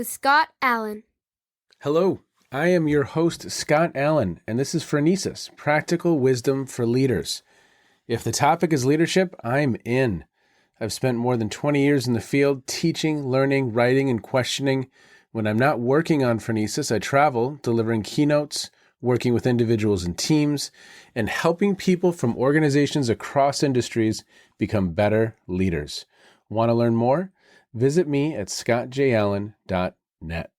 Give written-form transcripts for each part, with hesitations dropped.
with Scott Allen. Hello, I am your host, Scott Allen, and this is Phronesis, Practical Wisdom for Leaders. If the topic is leadership, I'm in. I've spent more than 20 years in the field teaching, learning, writing, and questioning. When I'm not working on Phronesis, I travel, delivering keynotes, working with individuals and teams, and helping people from organizations across industries become better leaders. Want to learn more? Visit me at scottjallen.net.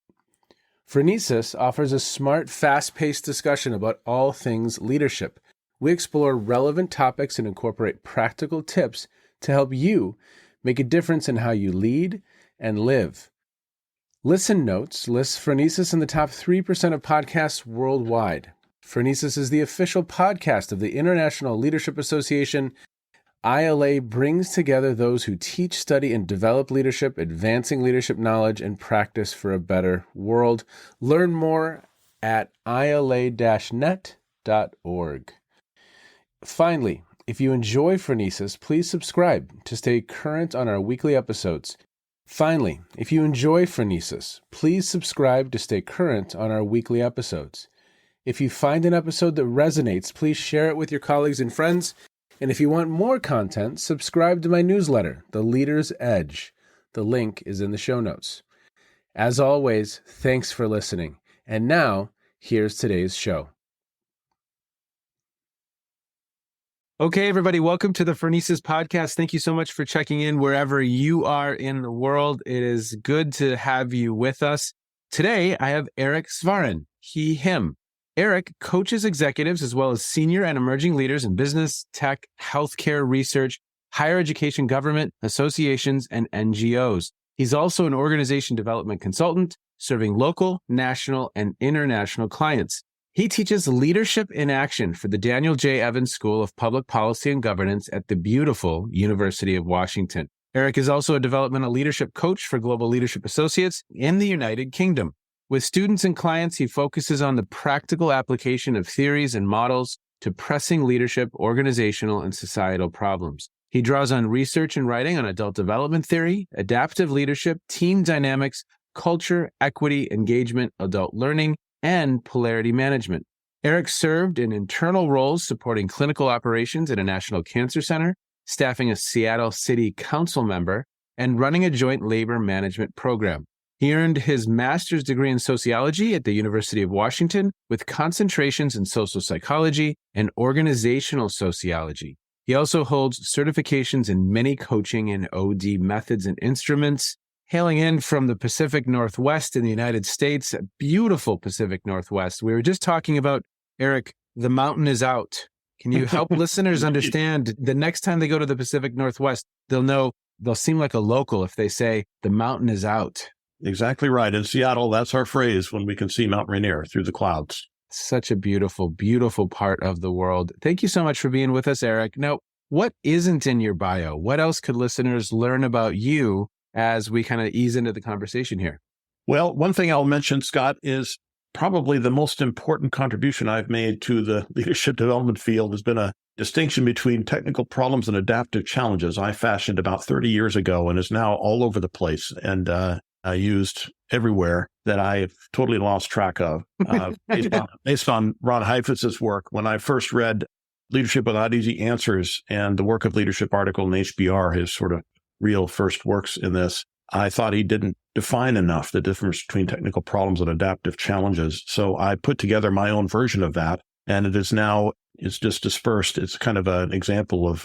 Phronesis offers a smart, fast-paced discussion about all things leadership. We explore relevant topics and incorporate practical tips to help you make a difference in how you lead and live. Listen Notes lists Phronesis in the top 3% of podcasts worldwide. Phronesis is the official podcast of the International Leadership Association. ILA brings together those who teach, study, and develop leadership, advancing leadership knowledge and practice for a better world. Learn more at ila-net.org. Finally, if you enjoy Phronesis, please subscribe to stay current on our weekly episodes. If you find an episode that resonates, please share it with your colleagues and friends. And if you want more content, subscribe to my newsletter, The Leader's Edge. The link is in the show notes. As always, thanks for listening. And now, here's today's show. Okay, everybody, welcome to the Phronesis podcast. Thank you so much for checking in wherever you are in the world. It is good to have you with us. Today, I have Eric Svaren, he, him. Eric coaches executives as well as senior and emerging leaders in business, tech, healthcare, research, higher education, government, associations, and NGOs. He's also an organization development consultant, serving local, national, and international clients. He teaches leadership in action for the Daniel J. Evans School of Public Policy and Governance at the beautiful University of Washington. Eric is also a developmental leadership coach for Global Leadership Associates in the United Kingdom. With students and clients, he focuses on the practical application of theories and models to pressing leadership, organizational, and societal problems. He draws on research and writing on adult development theory, adaptive leadership, team dynamics, culture, equity, engagement, adult learning, and polarity management. Eric served in internal roles supporting clinical operations at a national cancer center, staffing a Seattle City Council member, and running a joint labor management program. He earned his master's degree in sociology at the University of Washington with concentrations in social psychology and organizational sociology. He also holds certifications in many coaching and OD methods and instruments. Hailing in from the Pacific Northwest in the United States, a beautiful Pacific Northwest. We were just talking about, Eric, the mountain is out. Can you help listeners understand the next time they go to the Pacific Northwest, they'll seem like a local if they say the mountain is out. Exactly right. In Seattle, that's our phrase when we can see Mount Rainier through the clouds. Such a beautiful, beautiful part of the world. Thank you so much for being with us, Eric. Now, what isn't in your bio? What else could listeners learn about you as we kind of ease into the conversation here? Well, one thing I'll mention, Scott, is probably the most important contribution I've made to the leadership development field has been a distinction between technical problems and adaptive challenges I fashioned about 30 years ago and is now all over the place and used everywhere that I've totally lost track of. Based on Ron Heifetz's work, when I first read Leadership Without Easy Answers and the Work of Leadership article in HBR, his sort of real first works in this, I thought he didn't define enough the difference between technical problems and adaptive challenges. So I put together my own version of that, and it's just dispersed. It's kind of an example of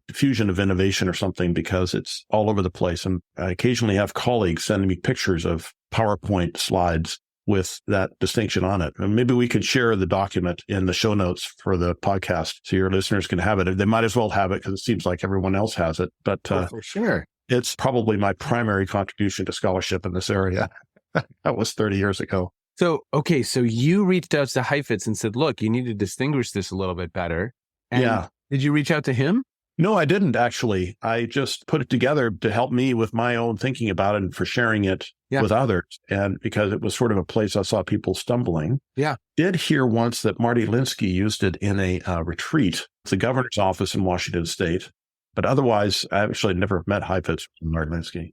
diffusion of innovation or something because it's all over the place. And I occasionally have colleagues sending me pictures of PowerPoint slides with that distinction on it. And maybe we could share the document in the show notes for the podcast so your listeners can have it. They might as well have it because it seems like everyone else has it. But for sure. It's probably my primary contribution to scholarship in this area. That was 30 years ago. So you reached out to Heifetz and said, look, you need to distinguish this a little bit better. And yeah. Did you reach out to him? No, I didn't actually. I just put it together to help me with my own thinking about it and for sharing it with others. And because it was sort of a place I saw people stumbling. Yeah. Did hear once that Marty Linsky used it in a retreat at the governor's office in Washington State. But otherwise, I actually never met Heifetz and Marty Linsky.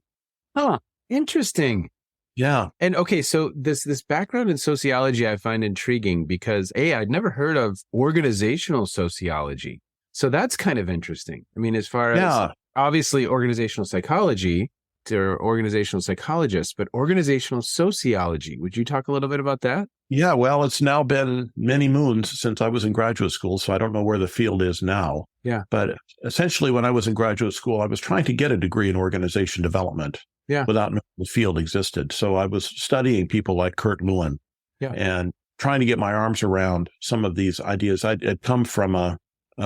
Huh. Interesting. Yeah. And okay, so this background in sociology I find intriguing because I'd never heard of organizational sociology. So that's kind of interesting. I mean, as far as Yeah. obviously organizational psychology to organizational psychologists, but organizational sociology. Would you talk a little bit about that? Yeah. Well, it's now been many moons since I was in graduate school, so I don't know where the field is now. Yeah. But essentially, when I was in graduate school, I was trying to get a degree in organization development Yeah. without knowing the field existed. So I was studying people like Kurt Lewin Yeah. and trying to get my arms around some of these ideas. I'd come from a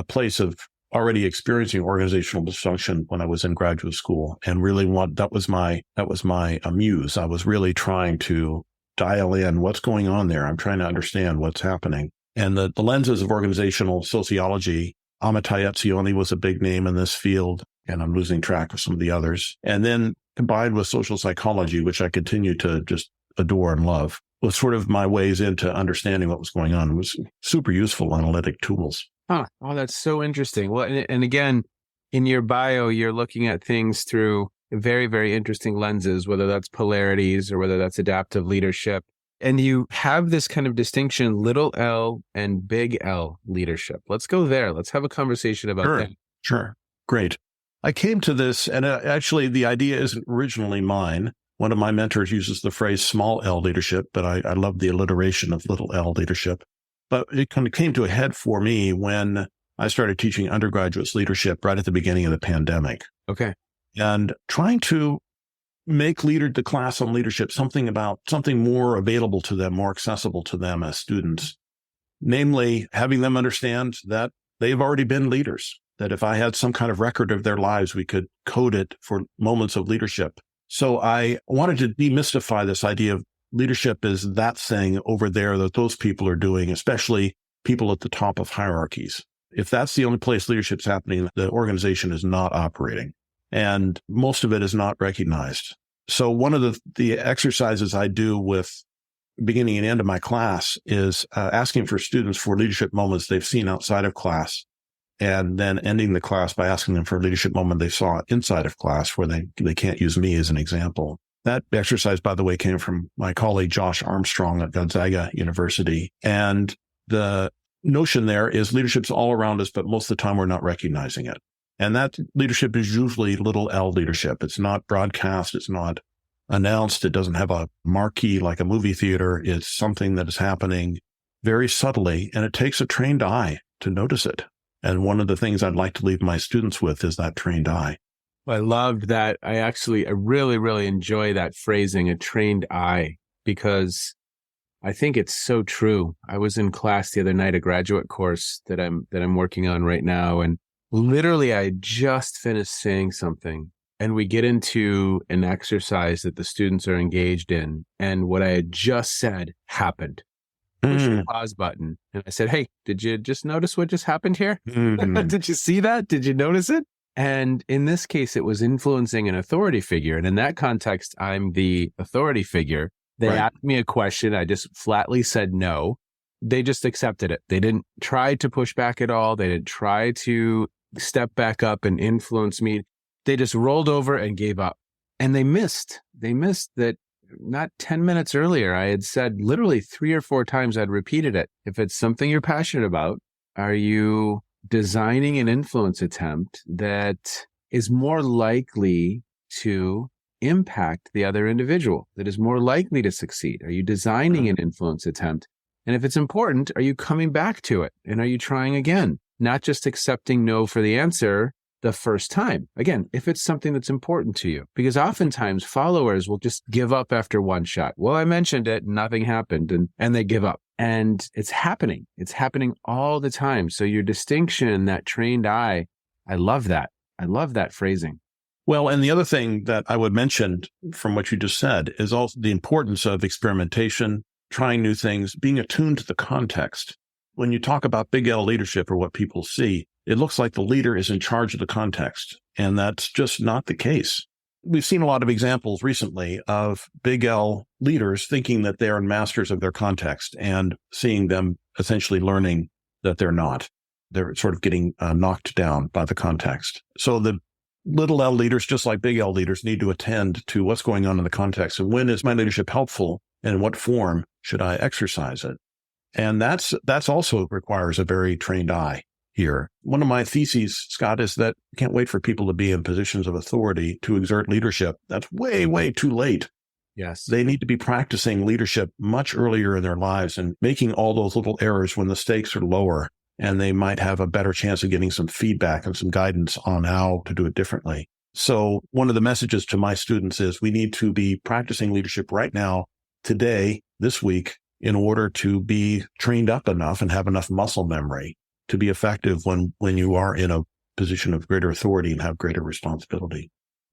place of already experiencing organizational dysfunction when I was in graduate school, and really that was my muse. I was really trying to dial in what's going on there. I'm trying to understand what's happening. And the lenses of organizational sociology, Amitai Etzioni was a big name in this field, and I'm losing track of some of the others. And then combined with social psychology, which I continue to just adore and love, was sort of my ways into understanding what was going on. It was super useful analytic tools. Huh. Oh, that's so interesting. Well, and again, in your bio, you're looking at things through very, very interesting lenses, whether that's polarities or whether that's adaptive leadership. And you have this kind of distinction, little L and big L leadership. Let's go there. Let's have a conversation about that. Sure. Great. I came to this, and actually the idea isn't originally mine. One of my mentors uses the phrase small L leadership, but I love the alliteration of little L leadership. But it kind of came to a head for me when I started teaching undergraduates leadership right at the beginning of the pandemic. Okay. And trying to make the class on leadership something more available to them, more accessible to them as students. Namely, having them understand that they've already been leaders, that if I had some kind of record of their lives, we could code it for moments of leadership. So I wanted to demystify this idea of leadership is that thing over there that those people are doing, especially people at the top of hierarchies. If that's the only place leadership's happening, the organization is not operating, and most of it is not recognized. So one of the exercises I do with beginning and end of my class is asking for students for leadership moments they've seen outside of class, and then ending the class by asking them for a leadership moment they saw inside of class where they can't use me as an example. That exercise, by the way, came from my colleague, Josh Armstrong at Gonzaga University. And the notion there is leadership's all around us, but most of the time we're not recognizing it. And that leadership is usually little L leadership. It's not broadcast. It's not announced. It doesn't have a marquee like a movie theater. It's something that is happening very subtly, and it takes a trained eye to notice it. And one of the things I'd like to leave my students with is that trained eye. I loved that. I really, really enjoy that phrasing, a trained eye, because I think it's so true. I was in class the other night, a graduate course that I'm working on right now. And literally I just finished saying something, and we get into an exercise that the students are engaged in. And what I had just said happened. Push the pause button. And I said, hey, did you just notice what just happened here? Did you see that? Did you notice it? And in this case, it was influencing an authority figure. And in that context, I'm the authority figure. They asked me a question. I just flatly said no. They just accepted it. They didn't try to push back at all. They didn't try to step back up and influence me. They just rolled over and gave up. And they missed that not 10 minutes earlier, I had said literally 3 or 4 times, I'd repeated it. If it's something you're passionate about, are you designing an influence attempt that is more likely to impact the other individual, that is more likely to succeed? Are you designing an influence attempt? And if it's important, are you coming back to it? And are you trying again? Not just accepting no for the answer the first time. Again, if it's something that's important to you, because oftentimes followers will just give up after one shot. Well, I mentioned it, nothing happened, and they give up. And it's happening. It's happening all the time. So your distinction, that trained eye, I love that. I love that phrasing. Well, and the other thing that I would mention from what you just said is also the importance of experimentation, trying new things, being attuned to the context. When you talk about big L leadership or what people see, it looks like the leader is in charge of the context, and that's just not the case. We've seen a lot of examples recently of big L leaders thinking that they are masters of their context and seeing them essentially learning that they're not. They're sort of getting knocked down by the context. So the little L leaders, just like big L leaders, need to attend to what's going on in the context and when is my leadership helpful and in what form should I exercise it. And that's also requires a very trained eye here. One of my theses, Scott, is that I can't wait for people to be in positions of authority to exert leadership. That's way, way too late. Yes. They need to be practicing leadership much earlier in their lives and making all those little errors when the stakes are lower, and they might have a better chance of getting some feedback and some guidance on how to do it differently. So one of the messages to my students is we need to be practicing leadership right now, today, this week, in order to be trained up enough and have enough muscle memory to be effective when you are in a position of greater authority and have greater responsibility.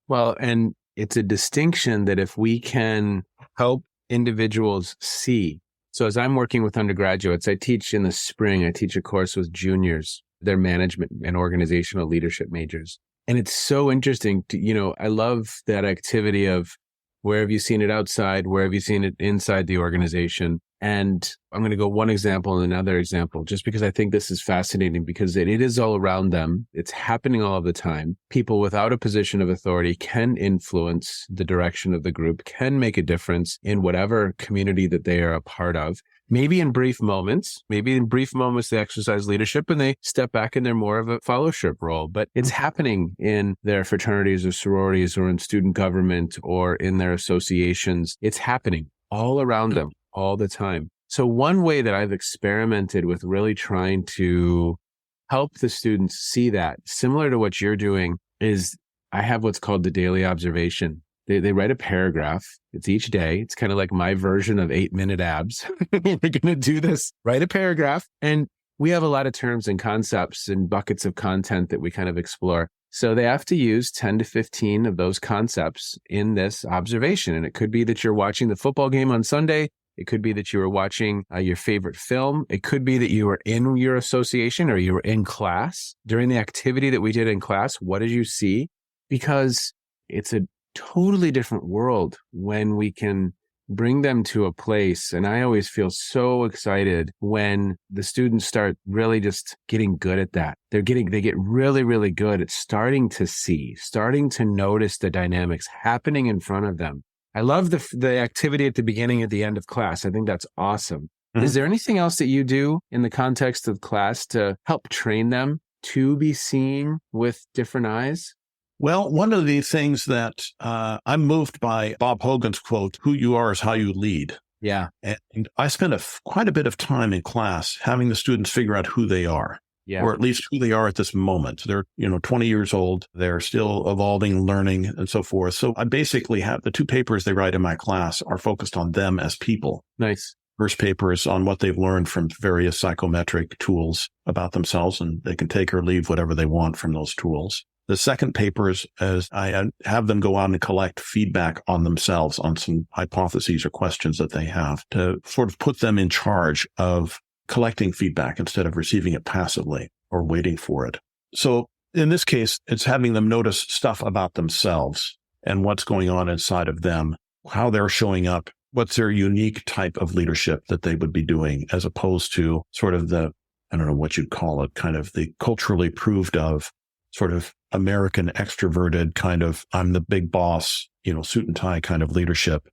Well, and it's a distinction that if we can help individuals see. So as I'm working with undergraduates, I teach in the spring, I teach a course with juniors. They're management and organizational leadership majors. And it's so interesting to, I love that activity of where have you seen it outside? Where have you seen it inside the organization? And I'm going to go one example and another example, just because I think this is fascinating because it is all around them. It's happening all of the time. People without a position of authority can influence the direction of the group, can make a difference in whatever community that they are a part of. Maybe in brief moments they exercise leadership and they step back and they're more of a fellowship role, but it's happening in their fraternities or sororities or in student government or in their associations. It's happening all around them all the time. So one way that I've experimented with really trying to help the students see that, similar to what you're doing, is I have what's called the daily observation. They write a paragraph. It's each day. It's kind of like my version of 8-minute abs. They're going to do this, write a paragraph. And we have a lot of terms and concepts and buckets of content that we kind of explore. So they have to use 10 to 15 of those concepts in this observation. And it could be that you're watching the football game on Sunday. It could be that you were watching your favorite film. It could be that you were in your association or you were in class. During the activity that we did in class, what did you see? Because it's a totally different world when we can bring them to a place. And I always feel so excited when the students start really just getting good at that. They get really, really good at starting to see, starting to notice the dynamics happening in front of them. I love the activity at the beginning, at the end of class. I think that's awesome. Mm-hmm. Is there anything else that you do in the context of class to help train them to be seeing with different eyes? Well, one of the things that I'm moved by Bob Hogan's quote, "Who you are is how you lead." Yeah. And I spent quite a bit of time in class having the students figure out who they are. Yeah. Or at least who they are at this moment. They're, 20 years old. They're still evolving, learning, and so forth. So I basically have the 2 papers they write in my class are focused on them as people. Nice. First paper is on what they've learned from various psychometric tools about themselves, and they can take or leave whatever they want from those tools. The second paper is as I have them go out and collect feedback on themselves on some hypotheses or questions that they have to sort of put them in charge of collecting feedback instead of receiving it passively or waiting for it. So in this case, it's having them notice stuff about themselves and what's going on inside of them, how they're showing up, what's their unique type of leadership that they would be doing, as opposed to sort of I don't know what you'd call it, kind of the culturally proved of sort of American extroverted kind of, I'm the big boss, suit and tie kind of leadership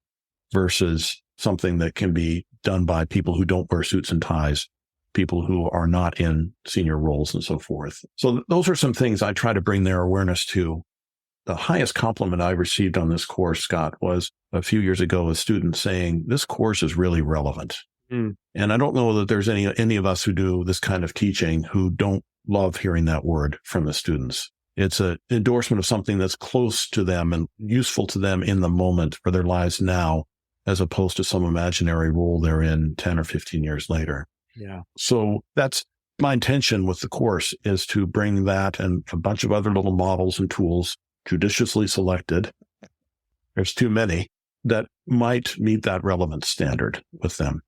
versus something that can be done by people who don't wear suits and ties, people who are not in senior roles and so forth. So those are some things I try to bring their awareness to. The highest compliment I received on this course, Scott, was a few years ago, a student saying, "This course is really relevant." Mm. And I don't know that there's any of us who do this kind of teaching who don't love hearing that word from the students. It's an endorsement of something that's close to them and useful to them in the moment for their lives now, as opposed to some imaginary role they're in 10 or 15 years later. Yeah. So that's my intention with the course, is to bring that and a bunch of other little models and tools, judiciously selected. There's too many that might meet that relevance standard with them.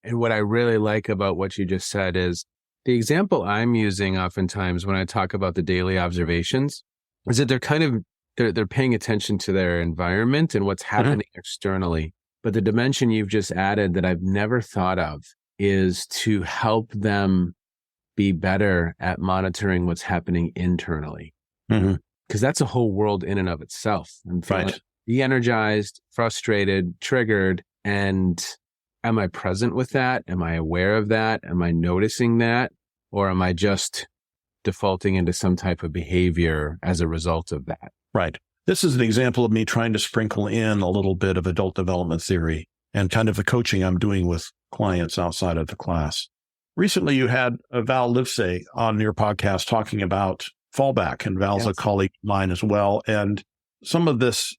And what I really like about what you just said is the example I'm using oftentimes when I talk about the daily observations is that they're paying attention to their environment and what's happening externally. But the dimension you've just added that I've never thought of is to help them be better at monitoring what's happening internally. Mm-hmm. because that's a whole world in and of itself. I'm feeling Right. de-energized, frustrated, triggered. And am I present with that? Am I aware of that? Am I noticing that? Or am I just defaulting into some type of behavior as a result of that? Right. This is an example of me trying to sprinkle in a little bit of adult development theory and kind of the coaching I'm doing with clients outside of the class. Recently, you had Val Livesay on your podcast talking about fallback, and Val's a colleague of mine as well. And some of this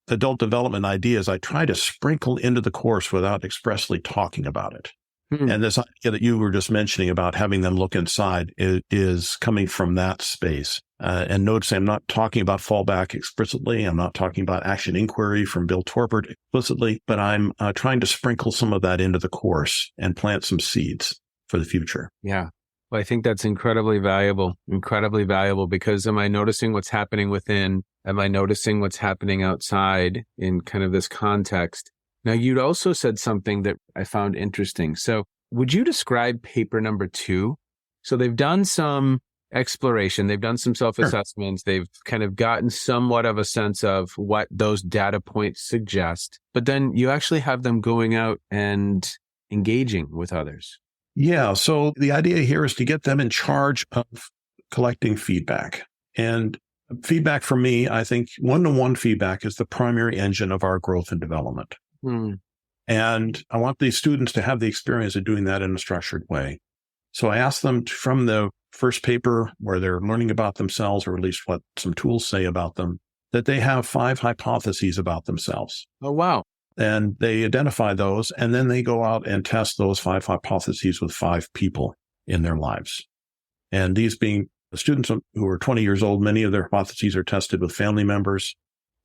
adult development ideas, I try to sprinkle into the course without expressly talking about it. And this idea that you were just mentioning about having them look inside is coming from that space. And notice I'm not talking about fallback explicitly. I'm not talking about action inquiry from Bill Torbert explicitly, but I'm trying to sprinkle some of that into the course and plant some seeds for the future. Yeah. Well, I think that's incredibly valuable because am I noticing what's happening within? Am I noticing what's happening outside in kind of this context? Now, you'd also said something that I found interesting. So would you describe paper number 2? So they've done some exploration. They've done some self-assessments. Sure. They've kind of gotten somewhat of a sense of what those data points suggest. But then you actually have them going out and engaging with others. Yeah. So the idea here is to get them in charge of collecting feedback. And feedback for me, I think one-to-one feedback is the primary engine of our growth and development. And I want these students to have the experience of doing that in a structured way. So I asked them from the first paper where they're learning about themselves, or at least what some tools say about them, that they have 5 hypotheses about themselves. Oh, wow. And they identify those, and then they go out and test those 5 hypotheses with 5 people in their lives. And these being the students who are 20 years old, many of their hypotheses are tested with family members,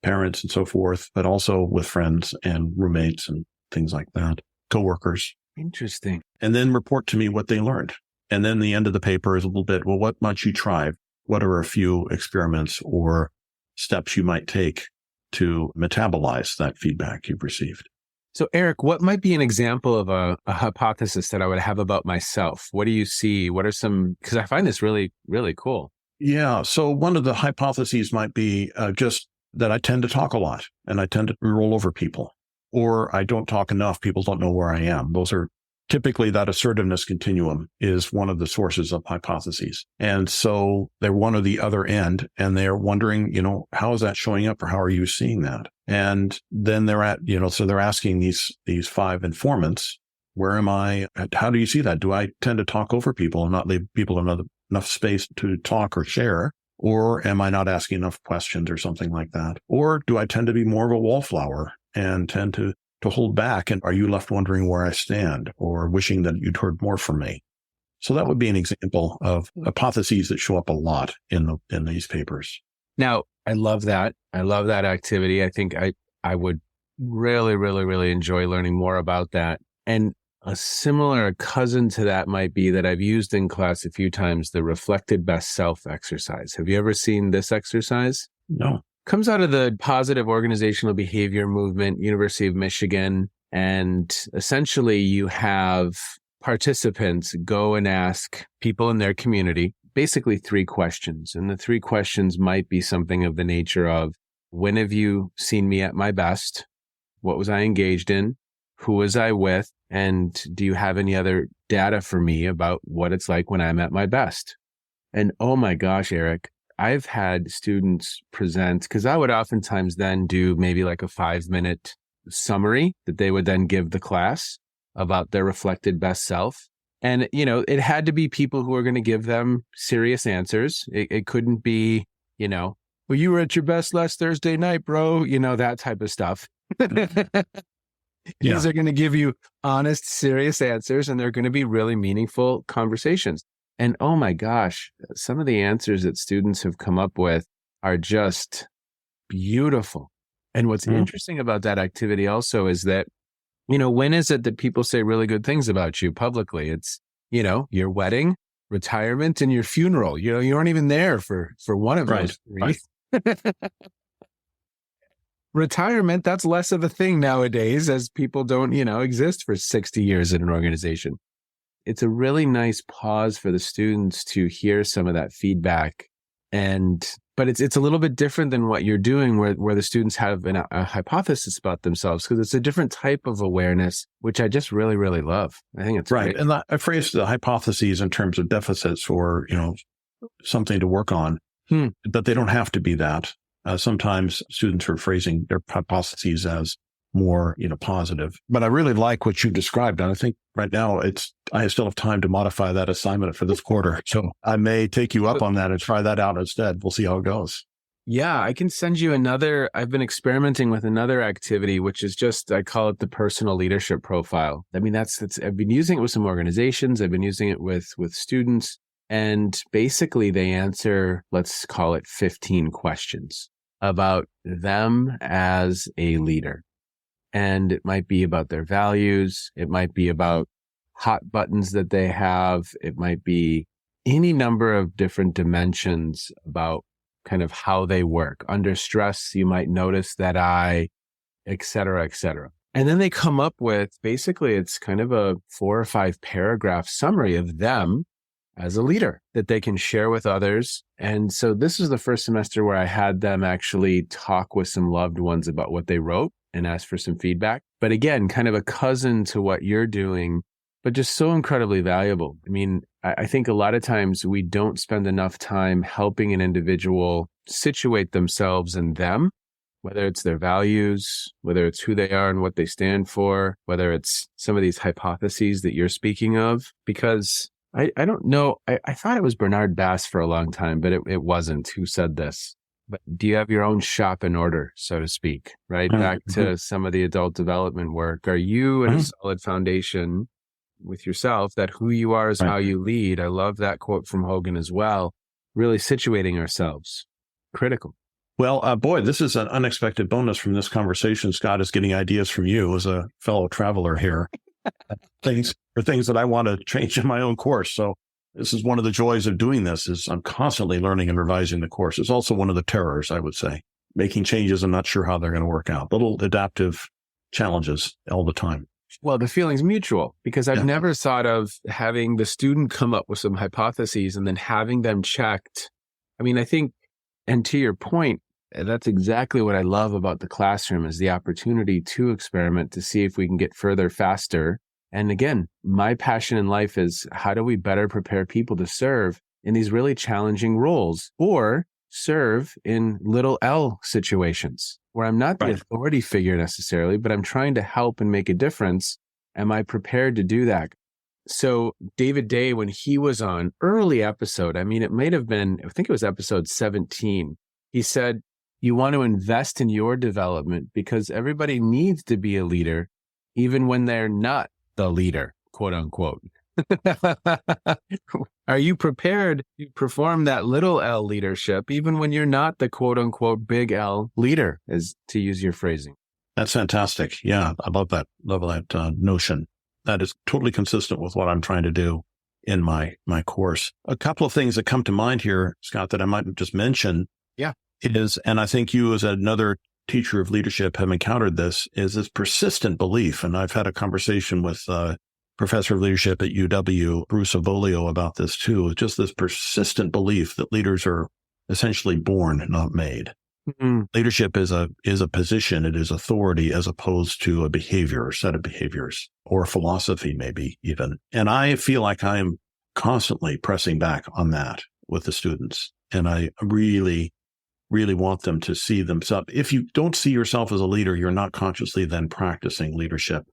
parents, and so forth, but also with friends and roommates and things like that, coworkers. Interesting. And then report to me what they learned. And then the end of the paper is a little bit, well, what might you try? What are a few experiments or steps you might take to metabolize that feedback you've received? So, Eric, what might be an example of a hypothesis that I would have about myself? What do you see? What are some, because I find this really, really cool. Yeah. So one of the hypotheses might be just that I tend to talk a lot and I tend to roll over people, or I don't talk enough. People don't know where I am. Those are typically that assertiveness continuum is one of the sources of hypotheses. And so they're one or the other end, and they're wondering, how is that showing up, or how are you seeing that? And then so they're asking these 5 informants, where am I? How do you see that? Do I tend to talk over people and not leave people enough space to talk or share? Or am I not asking enough questions or something like that? Or do I tend to be more of a wallflower and tend to hold back? And are you left wondering where I stand or wishing that you'd heard more from me? So that would be an example of hypotheses that show up a lot in these papers. Now, I love that. I love that activity. I think I would really, really, really enjoy learning more about that. And a similar cousin to that might be that I've used in class a few times, the reflected best self exercise. Have you ever seen this exercise? No. Comes out of the positive organizational behavior movement, University of Michigan. And essentially you have participants go and ask people in their community basically 3 questions. And the 3 questions might be something of the nature of, when have you seen me at my best? What was I engaged in? Who was I with? And do you have any other data for me about what it's like when I'm at my best? And oh my gosh, Eric, I've had students present, because I would oftentimes then do maybe like a 5-minute summary that they would then give the class about their reflected best self. And, it had to be people who were going to give them serious answers. It couldn't be, well, you were at your best last Thursday night, bro, that type of stuff. These are going to give you honest, serious answers, and they're going to be really meaningful conversations. And oh my gosh, some of the answers that students have come up with are just beautiful. And what's interesting about that activity also is that, when is it that people say really good things about you publicly? It's, your wedding, retirement, and your funeral. You aren't even there for one of those 3. Right. Retirement, that's less of a thing nowadays, as people don't, exist for 60 years in an organization. It's a really nice pause for the students to hear some of that feedback and But it's a little bit different than what you're doing where the students have a hypothesis about themselves, because it's a different type of awareness, which I just really, really love. I think it's right. great. And I phrase the hypotheses in terms of deficits or, something to work on, but they don't have to be that. Sometimes students are phrasing their hypotheses as more, positive. But I really like what you described. And I think right now I still have time to modify that assignment for this quarter. So I may take you up on that and try that out instead. We'll see how it goes. Yeah, I can send you I've been experimenting with another activity, which is I call it the personal leadership profile. I mean, I've been using it with some organizations. I've been using it with students. And basically they answer, let's call it 15 questions about them as a leader. And it might be about their values. It might be about hot buttons that they have. It might be any number of different dimensions about kind of how they work. Under stress, you might notice that et cetera, et cetera. And then they come up with, basically, it's kind of a 4 or 5 paragraph summary of them as a leader that they can share with others. And so this is the first semester where I had them actually talk with some loved ones about what they wrote and ask for some feedback. But again, kind of a cousin to what you're doing, but just so incredibly valuable. I mean, I think a lot of times we don't spend enough time helping an individual situate themselves in them, whether it's their values, whether it's who they are and what they stand for, whether it's some of these hypotheses that you're speaking of, because I don't know. I thought it was Bernard Bass for a long time, but it wasn't who said this. But do you have your own shop in order, so to speak, right? Back to some of the adult development work. Are you in a solid foundation with yourself that who you are is how you lead? I love that quote from Hogan as well. Really situating ourselves. Critical. Well, boy, this is an unexpected bonus from this conversation. Scott is getting ideas from you as a fellow traveler here. things that I want to change in my own course. So this is one of the joys of doing this is I'm constantly learning and revising the course. It's also one of the terrors, I would say, making changes. I'm not sure how they're going to work out. Little adaptive challenges all the time. Well, the feeling's mutual because I've never thought of having the student come up with some hypotheses and then having them checked. I mean, I think, and to your point, that's exactly what I love about the classroom is the opportunity to experiment to see if we can get further faster. And again, my passion in life is how do we better prepare people to serve in these really challenging roles or serve in little L situations where I'm not the authority figure necessarily, but I'm trying to help and make a difference. Am I prepared to do that? So David Day, when he was on early episode, I mean, it might have been, I think it was episode 17. He said, you want to invest in your development because everybody needs to be a leader, even when they're not the leader, quote unquote. Are you prepared to perform that little L leadership, even when you're not the quote unquote big L leader, as to use your phrasing? That's fantastic. Yeah, I love that. Notion. That is totally consistent with what I'm trying to do in my course. A couple of things that come to mind here, Scott, that I might just mention. Yeah. Is, and I think you as another teacher of leadership have encountered this, is this persistent belief. And I've had a conversation with professor of leadership at UW, Bruce Avolio, about this too. It's just this persistent belief that leaders are essentially born, not made. Mm-hmm. Leadership is a position. It is authority as opposed to a behavior or set of behaviors or a philosophy, maybe even. And I feel like I am constantly pressing back on that with the students. And I really want them to see themselves. If you don't see yourself as a leader, you're not consciously then practicing leadership.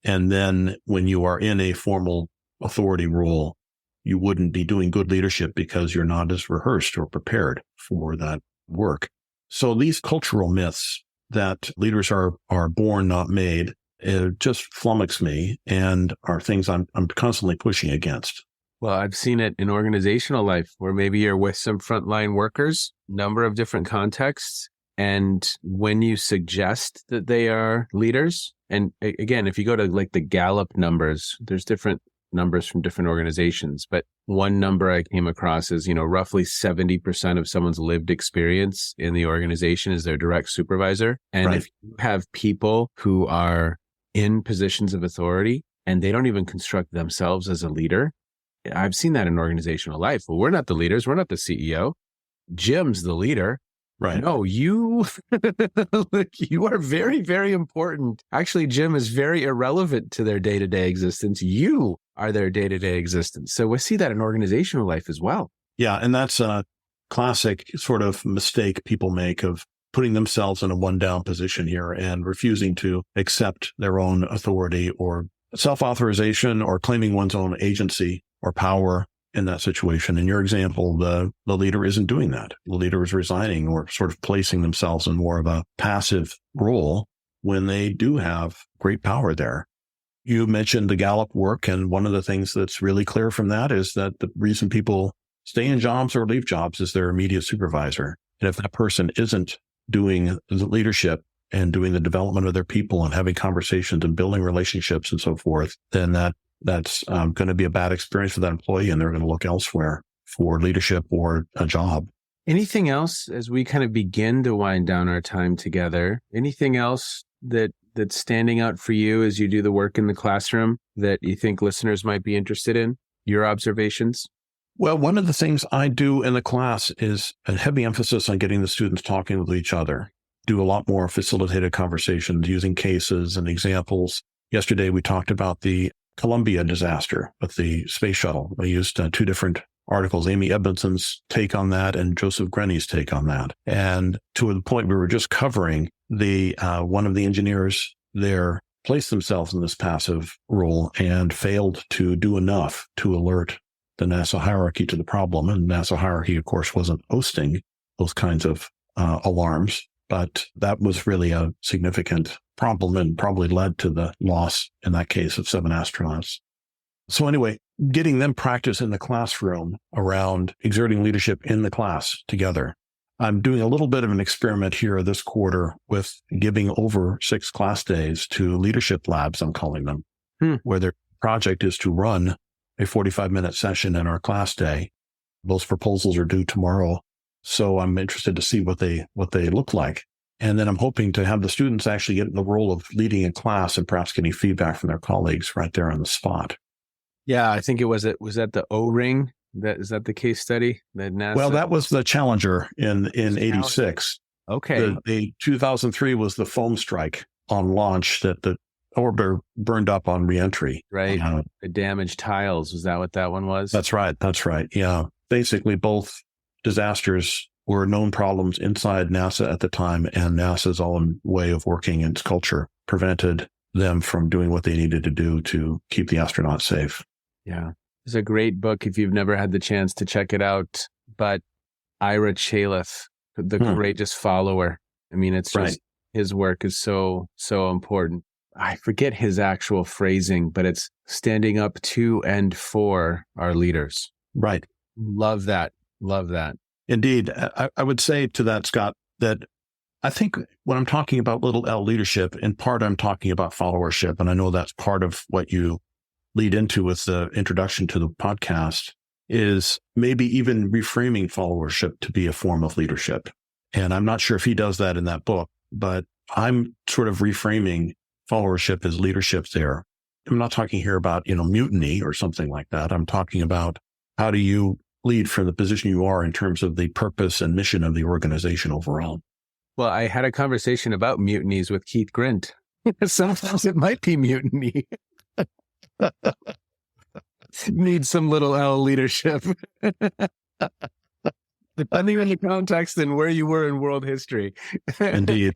And then when you are in a formal authority role, you wouldn't be doing good leadership because you're not as rehearsed or prepared for that work. So these cultural myths that leaders are born, not made, just flummox me and are things I'm constantly pushing against. Well, I've seen it in organizational life where maybe you're with some frontline workers, number of different contexts. And when you suggest that they are leaders, and again, if you go to like the Gallup numbers, there's different numbers from different organizations. But one number I came across is, roughly 70% of someone's lived experience in the organization is their direct supervisor. And if you have people who are in positions of authority and they don't even construct themselves as a leader, I've seen that in organizational life. Well, we're not the leaders. We're not the CEO. Jim's the leader. Right. No, you you are very, very important. Actually, Jim is very irrelevant to their day-to-day existence. You are their day-to-day existence. So we see that in organizational life as well. Yeah. And that's a classic sort of mistake people make of putting themselves in a one-down position here and refusing to accept their own authority or self-authorization or claiming one's own agency or power in that situation. In your example, the leader isn't doing that. The leader is resigning or sort of placing themselves in more of a passive role when they do have great power there. You mentioned the Gallup work, and one of the things that's really clear from that is that the reason people stay in jobs or leave jobs is their immediate supervisor. And if that person isn't doing the leadership and doing the development of their people and having conversations and building relationships and so forth, then that's going to be a bad experience for that employee, and they're going to look elsewhere for leadership or a job. Anything else as we kind of begin to wind down our time together? Anything else that's standing out for you as you do the work in the classroom that you think listeners might be interested in? Your observations? Well, one of the things I do in the class is a heavy emphasis on getting the students talking with each other. Do a lot more facilitated conversations using cases and examples. Yesterday, we talked about the Columbia disaster with the space shuttle. I used two different articles, Amy Edmondson's take on that and Joseph Grenny's take on that. And to the point we were just covering, one of the engineers there placed themselves in this passive role and failed to do enough to alert the NASA hierarchy to the problem. And NASA hierarchy, of course, wasn't hosting those kinds of alarms, but that was really a significant problem and probably led to the loss, in that case, of 7 astronauts. So anyway, getting them practice in the classroom around exerting leadership in the class together. I'm doing a little bit of an experiment here this quarter with giving over 6 class days to leadership labs, I'm calling them, where their project is to run a 45-minute session in our class day. Those proposals are due tomorrow. So I'm interested to see what they look like. And then I'm hoping to have the students actually get in the role of leading a class and perhaps getting feedback from their colleagues right there on the spot. Yeah, I think was that the O-ring? Is that the case study that NASA? Well, that was the Challenger in 86. Okay. The 2003 was the foam strike on launch that the orbiter burned up on reentry. Right. The damaged tiles. Was that what that one was? That's right. Yeah. Basically, both disasters were known problems inside NASA at the time, and NASA's own way of working and its culture prevented them from doing what they needed to do to keep the astronauts safe. Yeah. It's a great book if you've never had the chance to check it out. But Ira Chaleth, The Courageous Follower. I mean, it's just his work is so, so important. I forget his actual phrasing, but it's standing up to and for our leaders. Right. Love that. Love that. Indeed. I would say to that, Scott, that I think when I'm talking about little L leadership, in part, I'm talking about followership. And I know that's part of what you lead into with the introduction to the podcast, is maybe even reframing followership to be a form of leadership. And I'm not sure if he does that in that book, but I'm sort of reframing followership as leadership there. I'm not talking here about, mutiny or something like that. I'm talking about how do you lead from the position you are in terms of the purpose and mission of the organization overall. Well, I had a conversation about mutinies with Keith Grint. Sometimes it might be mutiny. Need some little L leadership. Depending on the context and where you were in world history. Indeed.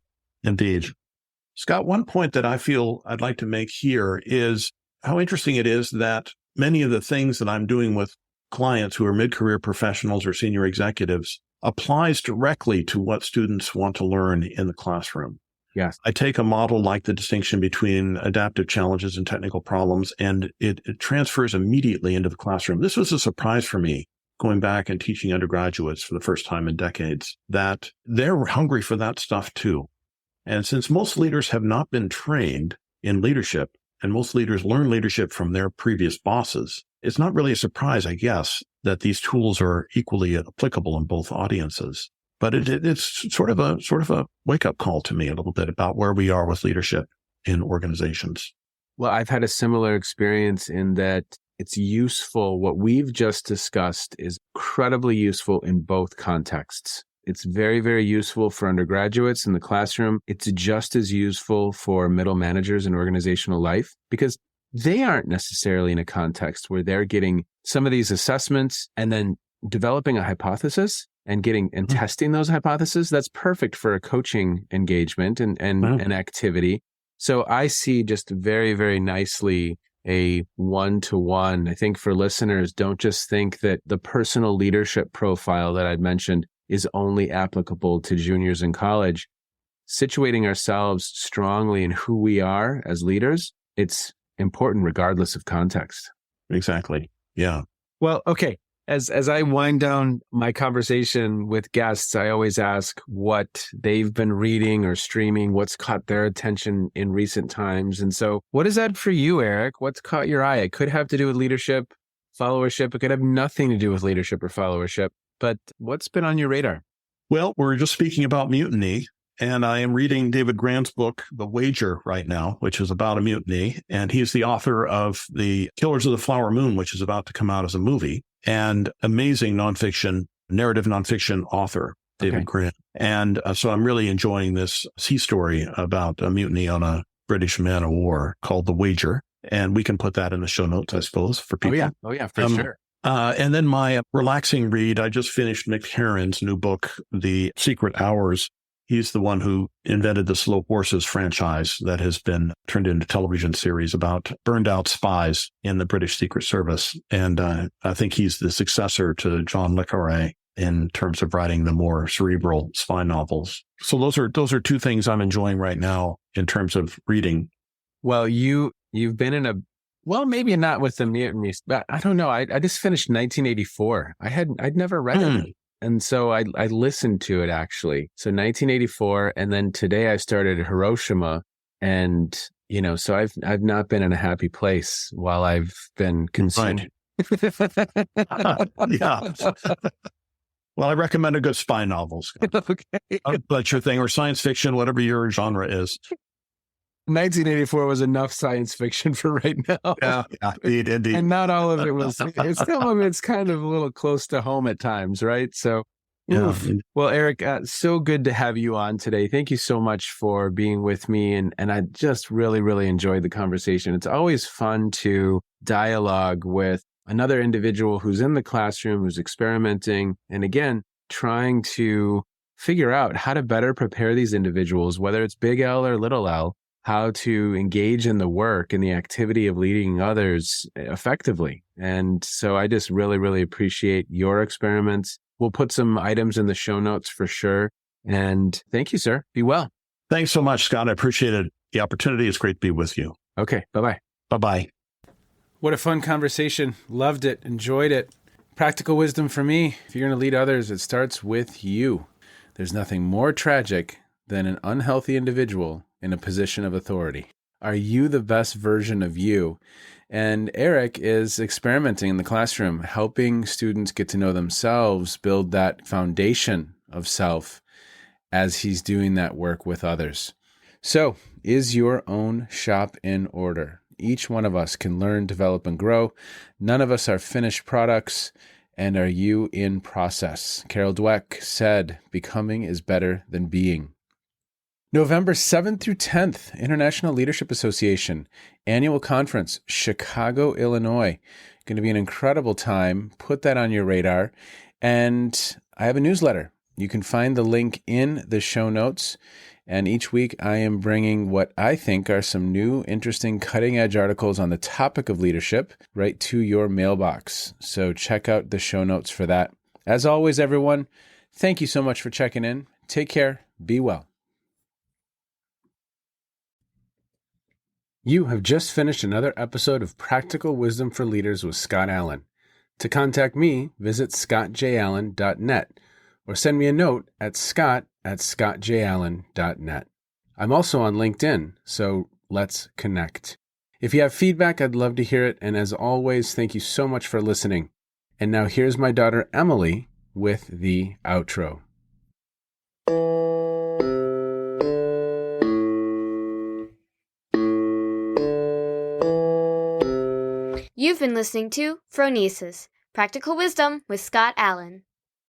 Scott, one point that I feel I'd like to make here is how interesting it is that many of the things that I'm doing with clients who are mid-career professionals or senior executives applies directly to what students want to learn in the classroom. Yes. I take a model like the distinction between adaptive challenges and technical problems, and it transfers immediately into the classroom. This was a surprise for me, going back and teaching undergraduates for the first time in decades, that they're hungry for that stuff too. And since most leaders have not been trained in leadership, and most leaders learn leadership from their previous bosses, it's not really a surprise, I guess, that these tools are equally applicable in both audiences. But it's sort of a wake-up call to me a little bit about where we are with leadership in organizations. Well, I've had a similar experience in that it's useful. What we've just discussed is incredibly useful in both contexts. It's very, very useful for undergraduates in the classroom. It's just as useful for middle managers in organizational life because they aren't necessarily in a context where they're getting some of these assessments and then developing a hypothesis and getting and testing those hypotheses. That's perfect for a coaching engagement and an activity. So I see just very, very nicely a one-to-one. I think for listeners, don't just think that the personal leadership profile that I'd mentioned is only applicable to juniors in college. Situating ourselves strongly in who we are as leaders, it's important regardless of context. Exactly. Yeah. Well, okay. As I wind down my conversation with guests, I always ask what they've been reading or streaming, what's caught their attention in recent times. And so what is that for you, Eric? What's caught your eye? It could have to do with leadership, followership. It could have nothing to do with leadership or followership. But what's been on your radar? Well, we're just speaking about mutiny, and I am reading David Grant's book, The Wager, right now, which is about a mutiny. And he's the author of The Killers of the Flower Moon, which is about to come out as a movie, and amazing narrative nonfiction author, David Grant. And so I'm really enjoying this sea story about a mutiny on a British man of war called The Wager. And we can put that in the show notes, I suppose, for people. Oh, yeah, for sure. And then my relaxing read, I just finished Mick Herron's new book, The Secret Hours. He's the one who invented the Slow Horses franchise that has been turned into a television series about burned out spies in the British Secret Service. And I think he's the successor to John le Carré in terms of writing the more cerebral spy novels. So those are two things I'm enjoying right now in terms of reading. Well, you've been in maybe not with the mutinies, but I don't know. I just finished 1984. I'd never read it. And so I listened to it actually. So 1984. And then today I started Hiroshima. And, so I've not been in a happy place while I've been consuming. Right. Yeah. Well, I recommend a good spy novel. Okay. But your thing, or science fiction, whatever your genre is. 1984 was enough science fiction for right now. Yeah, indeed. And not all of it was. It's kind of a little close to home at times, right? So, yeah. Well, Eric, so good to have you on today. Thank you so much for being with me. And I just really, really enjoyed the conversation. It's always fun to dialogue with another individual who's in the classroom, who's experimenting, and again, trying to figure out how to better prepare these individuals, whether it's big L or little L, how to engage in the work and the activity of leading others effectively. And so I just really, really appreciate your experiments. We'll put some items in the show notes for sure. And thank you, sir. Be well. Thanks so much, Scott. I appreciated the opportunity. It's great to be with you. Okay. Bye-bye. Bye-bye. What a fun conversation. Loved it. Enjoyed it. Practical wisdom for me. If you're going to lead others, it starts with you. There's nothing more tragic than an unhealthy individual in a position of authority. Are you the best version of you? And Eric is experimenting in the classroom, helping students get to know themselves, build that foundation of self as he's doing that work with others. So, is your own shop in order? Each one of us can learn, develop, and grow. None of us are finished products. And are you in process? Carol Dweck said, becoming is better than being. November 7th through 10th, International Leadership Association Annual Conference, Chicago, Illinois. Going to be an incredible time. Put that on your radar. And I have a newsletter. You can find the link in the show notes. And each week I am bringing what I think are some new, interesting, cutting-edge articles on the topic of leadership right to your mailbox. So check out the show notes for that. As always, everyone, thank you so much for checking in. Take care. Be well. You have just finished another episode of Practical Wisdom for Leaders with Scott Allen. To contact me, visit scottjallen.net or send me a note at scott@scottjallen.net. I'm also on LinkedIn, so let's connect. If you have feedback, I'd love to hear it. And as always, thank you so much for listening. And now here's my daughter, Emily, with the outro. You've been listening to Phronesis, Practical Wisdom with Scott Allen.